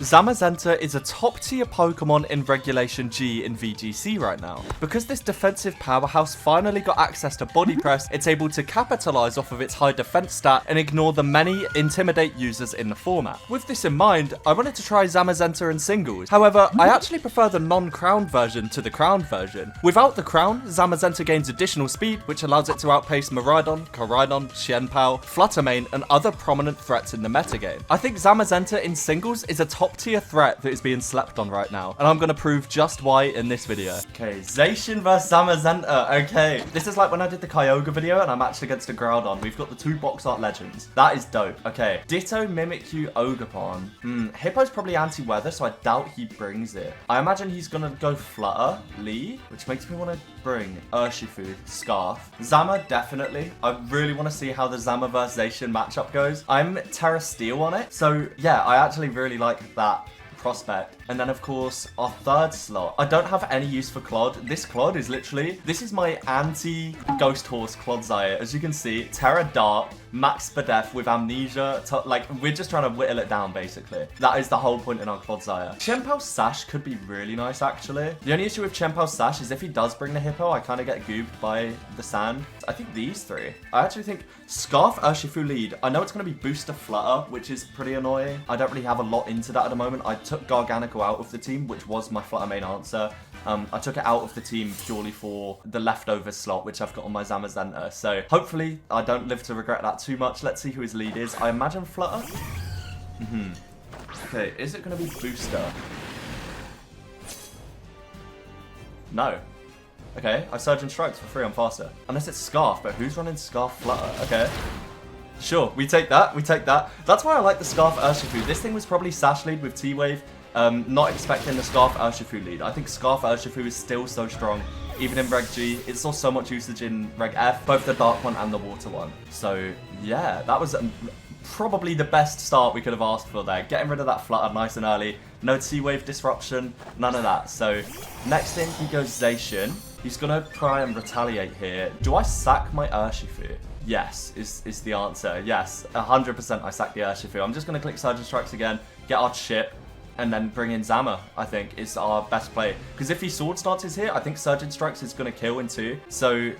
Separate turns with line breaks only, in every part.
Zamazenta is a top tier Pokemon in Regulation G in VGC right now. Because this defensive powerhouse finally got access to Body Press, it's able to capitalize off of its high defense stat and ignore the many Intimidate users in the format. With this in mind, I wanted to try Zamazenta in singles. However, I actually prefer the non-crowned version to the crowned version. Without the crown, Zamazenta gains additional speed, which allows it to outpace Miraidon, Koraidon, Chien Pao, Flutter and other prominent threats in the metagame. I think Zamazenta in singles is a top tier threat that is being slept on right now, and I'm gonna prove just why in this video. Okay, Zacian versus Zamazenta. Okay, this is like when I did the Kyogre video and I'm actually against a Groudon. We've got the two box art legends. That is dope. Okay, Ditto, Mimikyu, Ogerpon. Hippo's probably anti-weather, so I doubt he brings it. I imagine he's gonna go Flutter, Lee, which makes me want to bring Urshifu, Scarf. Zama, definitely. I really want to see how the Zama versus Zacian matchup goes. I'm Terra Steel on it, so yeah, I actually really like that prospect. And then of course our third slot, I don't have any use for Clod. This Clod is literally, this is my anti Ghost Horse Clodsire. As you can see, Terra Dark, Max Spadef with Amnesia, like we're just trying to whittle it down basically. That is the whole point in our Clodsire. Chien Pao's Sash could be really nice actually. The only issue with Chien Pao's Sash is if he does bring the Hippo, I kind of get gooped by the sand. I think these three. I actually think Scarf, Urshifu lead. I know it's going to be Booster Flutter, which is pretty annoying. I don't really have a lot into that at the moment. I took Garganical out of the team, which was my Flutter main answer. I took it out of the team purely for the leftover slot, which I've got on my Zamazenta. So hopefully I don't live to regret that too much. Let's see who his lead is. I imagine Flutter. Okay, is it going to be Booster? No. Okay, I Surge and Strikes for free on faster. Unless it's Scarf, but who's running Scarf Flutter? Okay. Sure, we take that, we take that. That's why I like the Scarf Urshifu. This thing was probably Sash lead with T-Wave. Not expecting the Scarf Urshifu lead. I think Scarf Urshifu is still so strong. Even in Reg G, it saw so much usage in Reg F, both the Dark one and the Water one. So, yeah, that was probably the best start we could have asked for there. Getting rid of that Flutter nice and early. No T-Wave disruption, none of that. So, next in, he goes Zacian. He's going to try and retaliate here. Do I sack my Urshifu? Yes, is the answer. Yes, 100% I sack the Urshifu. I'm just going to click Surge and Strikes again, get our chip, and then bring in Zama, I think, is our best play. Because if he Sword Starts here, I think Surge and Strikes is going to kill in 2. So,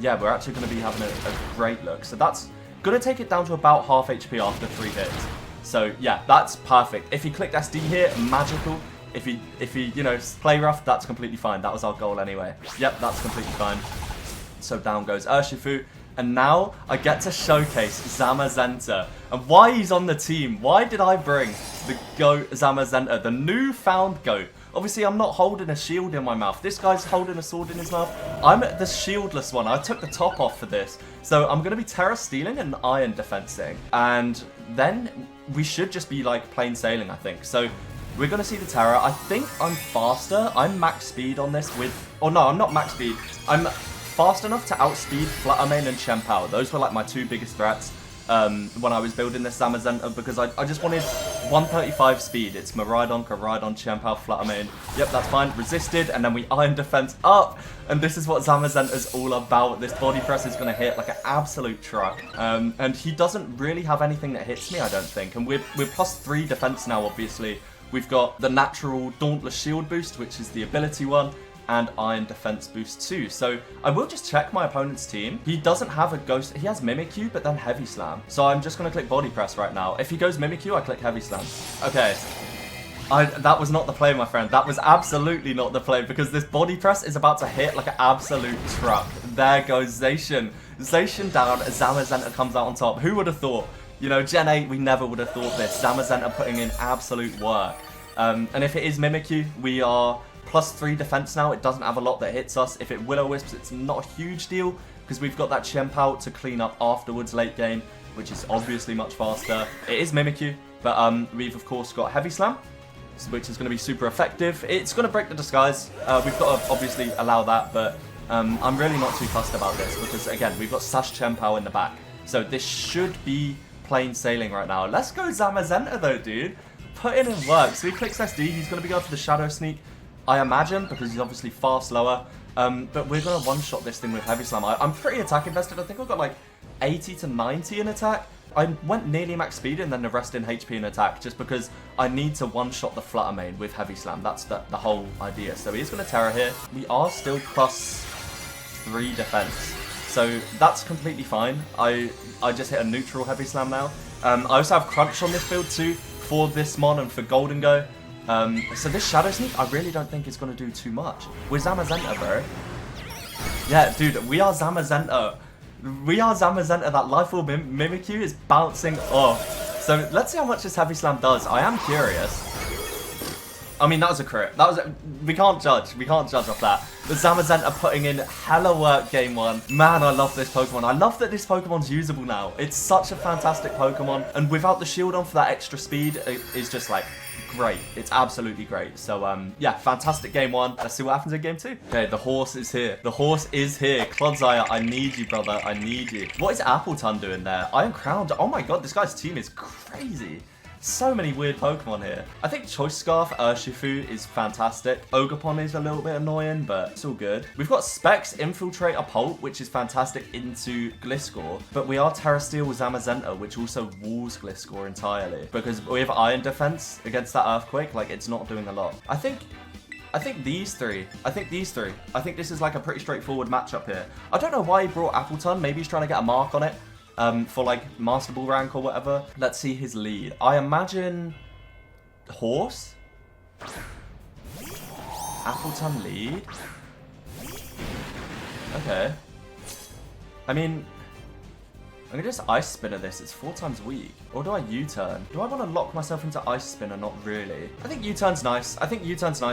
yeah, we're actually going to be having a great look. So that's going to take it down to about half HP after 3 hits. So, yeah, that's perfect. If he clicked SD here, magical. If he, you know, play rough, that's completely fine. That was our goal anyway. Yep, that's completely fine. So down goes Urshifu. And now I get to showcase Zamazenta. And why he's on the team. Why did I bring the GOAT Zamazenta, the newfound GOAT? Obviously, I'm not holding a shield in my mouth. This guy's holding a sword in his mouth. I'm the shieldless one. I took the top off for this. So I'm going to be Terra Stealing and Iron Defensing. And then we should just be like plain sailing, I think. So we're going to see the Terra. I think I'm faster. I'm max speed on this with... Oh, no, I'm not max speed. I'm fast enough to outspeed Fluttermane and Chien Pao. Those were like my two biggest threats when I was building this Zamazenta, because I just wanted 135 speed. It's Miraidon, Koraidon, Chien Pao, Fluttermane. Yep, that's fine. Resisted, and then we Iron Defense up. And this is what Zamazenta's all about. This Body Press is going to hit like an absolute truck. And he doesn't really have anything that hits me, I don't think. And we're +3 defense now, obviously. We've got the natural Dauntless Shield boost, which is the ability one, and Iron Defense boost too. So I will just check my opponent's team. He doesn't have a Ghost. He has Mimikyu, but then Heavy Slam. So I'm just going to click Body Press right now. If he goes Mimikyu, I click Heavy Slam. Okay. That was not the play, my friend. That was absolutely not the play, because this Body Press is about to hit like an absolute truck. There goes Zacian. Zacian down, Zamazenta comes out on top. Who would have thought? You know, Gen 8, we never would have thought this. Zamazenta putting in absolute work. And if it is Mimikyu, we are +3 defense now. It doesn't have a lot that hits us. If it Will-O-Wisps, it's not a huge deal, because we've got that Chien Pao to clean up afterwards late game, which is obviously much faster. It is Mimikyu, but we've of course got Heavy Slam, which is going to be super effective. It's going to break the disguise. We've got to obviously allow that, but I'm really not too fussed about this, because again, we've got Sash Chien Pao in the back. So this should be plain sailing right now. Let's go Zamazenta though, dude. Putting in work. So he clicks SD. He's going to be going for the Shadow Sneak, I imagine, because he's obviously far slower. But we're going to one-shot this thing with Heavy Slam. I'm pretty attack invested. I think I've got like 80 to 90 in attack. I went nearly max speed and then the rest in HP and attack just because I need to one-shot the Flutter main with Heavy Slam. That's the whole idea. So he is going to Terra here. We are still +3 defense. So that's completely fine. I just hit a neutral Heavy Slam now. I also have Crunch on this build too for this mon and for Golden Go. So this Shadow Sneak, I really don't think it's going to do too much. We're Zamazenta, bro. Yeah, dude, we are Zamazenta. We are Zamazenta. That Life Orb Mimikyu is bouncing off. So let's see how much this Heavy Slam does. I am curious. I mean, that was a crit. That was we can't judge. We can't judge off that. But Zamazenta putting in hella work game 1. Man, I love this Pokemon. I love that this Pokemon's usable now. It's such a fantastic Pokemon. And without the shield on for that extra speed, it is just like great. It's absolutely great. So, yeah, fantastic game 1. Let's see what happens in game 2. Okay, the horse is here. The horse is here. Clodsire, I need you, brother. I need you. What is Appleton doing there? Iron Crowned. Oh my god, this guy's team is crazy. So many weird Pokemon here. I think Choice Scarf Urshifu is fantastic. Ogerpon is a little bit annoying, but it's all good. We've got Specs Infiltrate a Pult, which is fantastic into Gliscor, but we are Terra Steel with Zamazenta, which also walls Gliscor entirely. Because we have Iron Defense against that Earthquake, like it's not doing a lot. I think these three. I think this is like a pretty straightforward matchup here. I don't know why he brought Appleton. Maybe he's trying to get a mark on it. For like Master Ball rank or whatever. Let's see his lead. I imagine Horse? Appleton lead? Okay. I mean, I'm gonna just Ice Spinner this. It's 4 times weak. Or do I U-turn? Do I want to lock myself into Ice Spinner? Not really. I think U-turn's nice.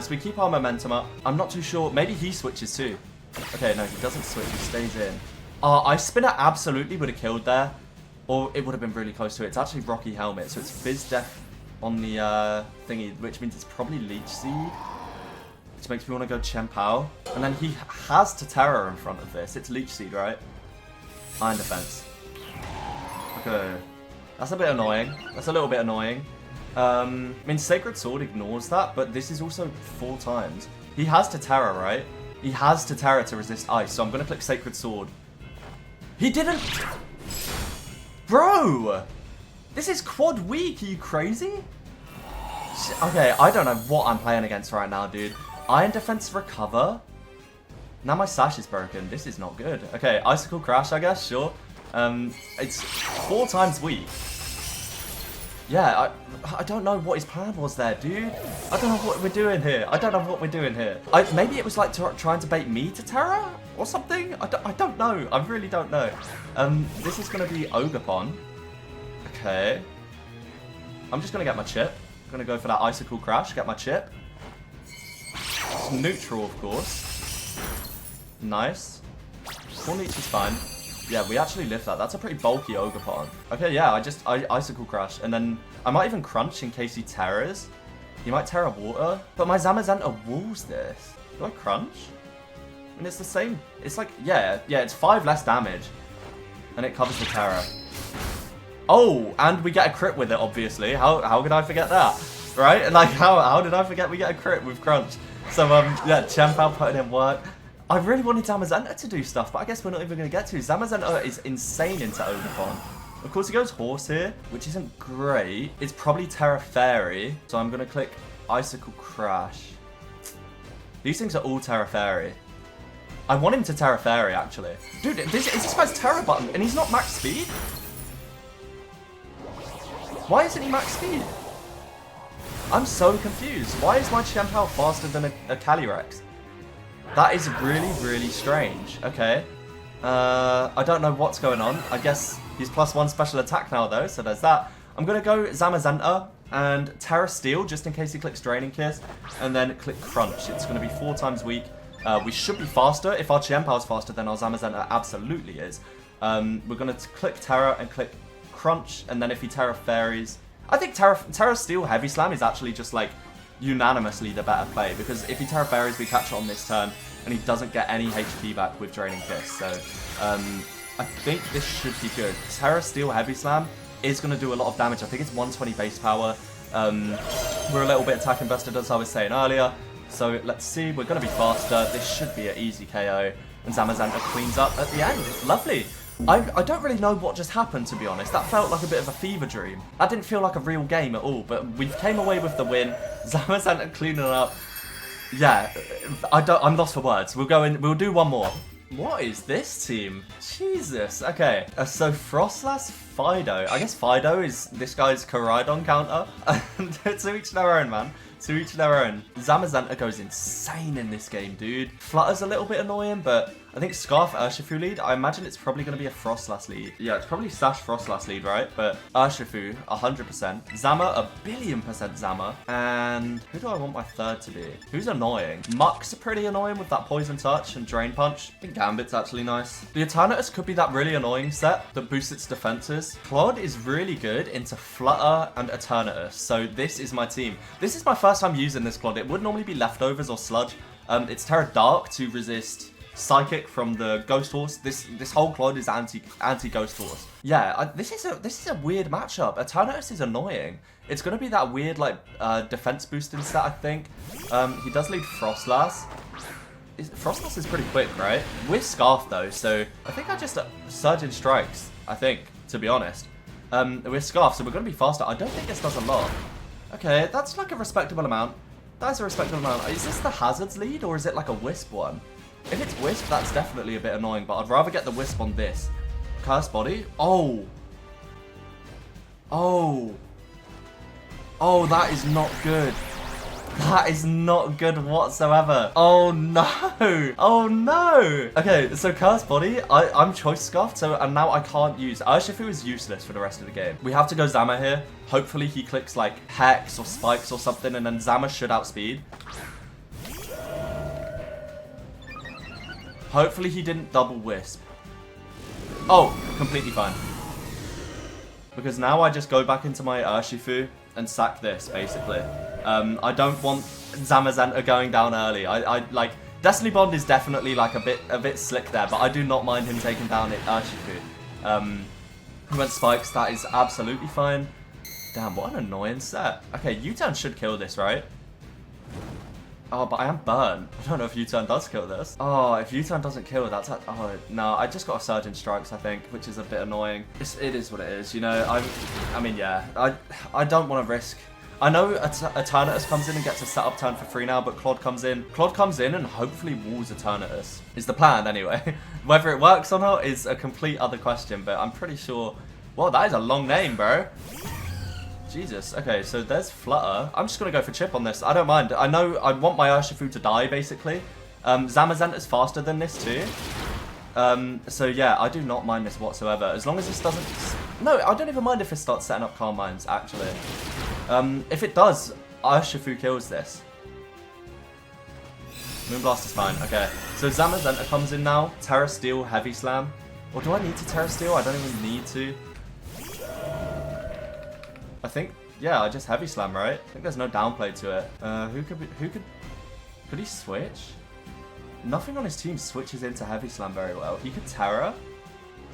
We keep our momentum up. I'm not too sure. Maybe he switches too. Okay, no, he doesn't switch. He stays in. Ice Spinner absolutely would have killed there. Or it would have been really close to it. It's actually Rocky Helmet, so it's Fizz Death on the thingy, which means it's probably Leech Seed. Which makes me want to go Chien Pao. And then he has to Terror in front of this. It's Leech Seed, right? Iron Defense. Okay. That's a bit annoying. That's a little bit annoying. I mean, Sacred Sword ignores that, but this is also 4 times. He has to Terror, right? He has to Terror to resist Ice, so I'm going to click Sacred Sword. He didn't... Bro! This is quad weak, are you crazy? Okay, I don't know what I'm playing against right now, dude. Iron Defense Recover? Now my Sash is broken. This is not good. Okay, Icicle Crash, I guess, sure. It's 4 times weak. Yeah, I don't know what his plan was there, dude. I don't know what we're doing here. Maybe it was like trying to bait me to Terra or something? I don't know. I really don't know. This is going to be Ogerpon. Okay. I'm just going to get my chip. I'm going to go for that Icicle Crash, get my chip. It's neutral, of course. Nice. Full Leech is fine. Yeah, we actually lift that. That's a pretty bulky Ogerpon. Okay, yeah, I Icicle Crash. And then I might even Crunch in case he Terrors. He might Terra Water. But my Zamazenta walls this. Do I Crunch? I mean, it's the same. It's like, yeah, it's 5 less damage. And it covers the Terra. Oh, and we get a crit with it, obviously. How could I forget that? Right? Like, how did I forget we get a crit with Crunch? So, yeah, Chien Pao putting in work. I really wanted Zamazenta to do stuff, but I guess we're not even going to get to. Zamazenta is insane into Ogerpon. Of course, he goes Horse here, which isn't great. It's probably Terra Fairy, so I'm going to click Icicle Crash. These things are all Terra Fairy. I want him to Terra Fairy, actually. Dude, this guy's Terra button, and he's not max speed? Why isn't he max speed? I'm so confused. Why is my Chien Pao faster than a Calyrex? That is really, really strange. Okay. I don't know what's going on. I guess he's +1 special attack now, though, so there's that. I'm going to go Zamazenta and Terra Steel, just in case he clicks Draining Kiss, and then click Crunch. It's going to be 4 times weak. We should be faster. If our Chien Pao is faster, then our Zamazenta absolutely is. We're going to click Terra and click Crunch, and then if he Terra Fairies... I think Terra Steel Heavy Slam is actually just, like, unanimously the better play, because if he Terra Fairies, we catch it on this turn, and he doesn't get any HP back with Draining Kiss. So, I think this should be good. Terra Steel Heavy Slam is going to do a lot of damage. I think it's 120 base power. We're a little bit attack invested, as I was saying earlier. So, let's see. We're going to be faster. This should be an easy KO. And Zamazenta cleans up at the end. Lovely. I don't really know what just happened, to be honest. That felt like a bit of a fever dream. That didn't feel like a real game at all, but we came away with the win. Zamazenta cleaning up. Yeah, I'm lost for words. We'll do one more. What is this team? Jesus. Okay. So Frostlass, Fido. I guess Fido is this guy's Koraidon counter. To each their own, man. To each their own. Zamazenta goes insane in this game, dude. Flutter's a little bit annoying, but I think Scarf Urshifu lead. I imagine it's probably going to be a Frostlass lead. Yeah, it's probably Sash Frostlass lead, right? But Urshifu, 100%. Zama, 1,000,000,000% Zama. And who do I want my third to be? Who's annoying? Muck's pretty annoying with that Poison Touch and Drain Punch. I think Gambit's actually nice. The Eternatus could be that really annoying set that boosts its defenses. Claude is really good into Flutter and Eternatus. So this is my team. This is my first time using this Claude. It would normally be Leftovers or Sludge. It's Terra Dark to resist Psychic from the Ghost Horse. This whole Claude is anti Ghost Horse. Yeah, this is a weird matchup. Eternatus is annoying. It's gonna be that weird like defense boosting set, I think. He does lead Frostlass. Frostlass is pretty quick, right? We're Scarf though, so I think I just Surge in Strikes. I think, to be honest. We're Scarf, so we're gonna be faster. I don't think this does a lot. Okay, that's like a respectable amount. That is a respectable amount. Is this the Hazards lead or is it like a Wisp one? If it's Wisp, that's definitely a bit annoying, but I'd rather get the Wisp on this. Curse Body? Oh. Oh. Oh, that is not good. That is not good whatsoever. Oh no. Oh no. Okay, so Curse Body, I'm Choice Scuffed, so and now I can't use. Urshifu is useless for the rest of the game. We have to go Zama here. Hopefully he clicks like Hex or Spikes or something, and then Zama should outspeed. Hopefully he didn't double Wisp. Oh, completely fine. Because now I just go back into my Urshifu and sack this, basically. I don't want Zamazenta going down early. I like Destiny Bond is definitely like a bit slick there, but I do not mind him taking down Urshifu. He went Spikes, that is absolutely fine. Damn, what an annoying set. Okay, U-turn should kill this, right? Oh, but I am burnt. I don't know if U-turn does kill this. Oh, if U-turn doesn't kill, that's... Oh, no, I just got a Surge in Strikes, I think, which is a bit annoying. It is what it is, you know? I mean, yeah. I don't want to risk... I know Eternatus comes in and gets a setup turn for free now, but Claude comes in. Claude comes in and hopefully walls Eternatus. Is the plan, anyway. Whether it works or not is a complete other question, but I'm pretty sure... Well, that is a long name, bro. Jesus. Okay, so there's Flutter. I'm just going to go for Chip on this. I don't mind. I know I want my Urshifu to die, basically. Zamazenta's faster than this, too. So, yeah, I do not mind this whatsoever. As long as this doesn't... No, I don't even mind if it starts setting up Calm Minds, actually. If it does, Urshifu kills this. Moonblast is fine. Okay, so Zamazenta comes in now. Terra Steel, Heavy Slam. Or do I need to Terra Steel? I don't even need to. I think, yeah, I just Heavy Slam, right? I think there's no downplay to it. Could he switch? Nothing on his team switches into Heavy Slam very well. He could Terra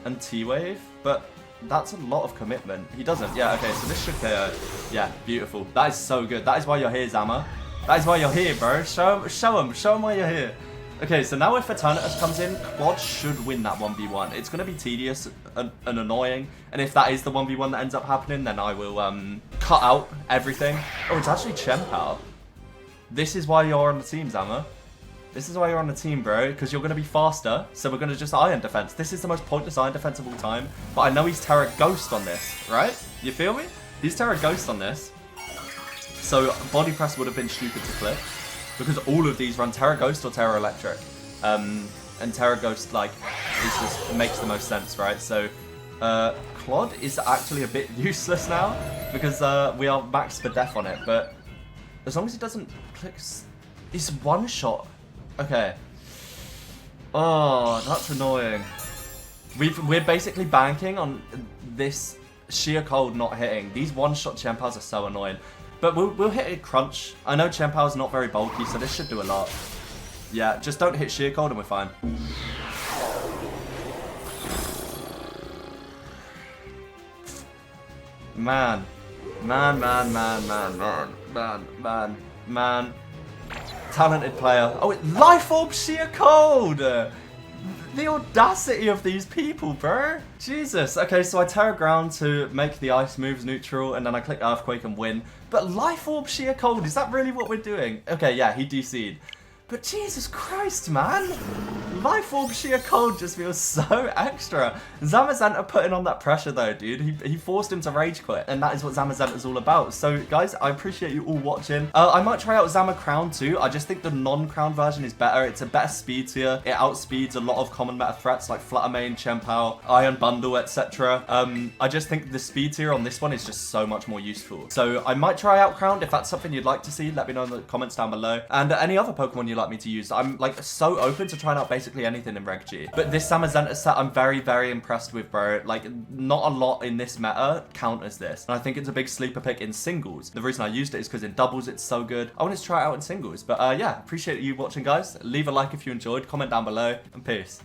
and T-Wave, but that's a lot of commitment. He doesn't. Yeah, okay, so this should KO. Yeah, beautiful. That is so good. That is why you're here, Zama. That is why you're here, bro. Show him why you're here. Okay, so now if Eternatus comes in, Quad should win that 1v1. It's going to be tedious and annoying, and if that is the 1v1 that ends up happening, then I will cut out everything. Oh, it's actually Chien Pao. This is why you're on the team, Zama. This is why you're on the team, bro, because you're going to be faster, so we're going to just Iron Defense. This is the most pointless Iron Defense of all time, but I know he's Terra Ghost on this, right? You feel me? He's Terra Ghost on this, so Body Press would have been stupid to click. Because all of these run Terra Ghost or Terra Electric. And Terra Ghost, like, makes the most sense, right? So, Claude is actually a bit useless now. Because we are maxed for death on it. But as long as it doesn't click... It's one shot. Okay. Oh, that's annoying. We're basically banking on this sheer cold not hitting. These one-shot Chien Paos are so annoying. But we'll hit a crunch. I know Chien Pao's not very bulky, so this should do a lot. Yeah, just don't hit sheer cold and we're fine. Man. Talented player. Oh, Life Orb sheer cold! The audacity of these people, bro. Jesus. Okay, so I Terra Ground to make the ice moves neutral, and then I click Earthquake and win. But Life Orb Sheer Cold, is that really what we're doing? Okay, yeah, he DC'd. But Jesus Christ, man. Life Orb Sheer Cold just feels so extra. Zamazenta putting on that pressure though, dude. He forced him to rage quit, and that is what Zamazenta's all about. So guys, I appreciate you all watching. I might try out Zama Crowned too. I just think the non-crowned version is better. It's a better speed tier. It outspeeds a lot of common meta threats like Flutter main, Chien Pao, Iron Bundle, etc. I just think the speed tier on this one is just so much more useful. So I might try out Crowned. If that's something you'd like to see, let me know in the comments down below. And any other Pokemon you'd like me to use. I'm like so open to trying out basically anything in Reg G. But this Zamazenta set I'm very, very impressed with, bro. Like not a lot in this meta counters this. And I think it's a big sleeper pick in singles. The reason I used it is because in doubles it's so good. I wanted to try it out in singles. But yeah, appreciate you watching, guys. Leave a like if you enjoyed, comment down below, and peace.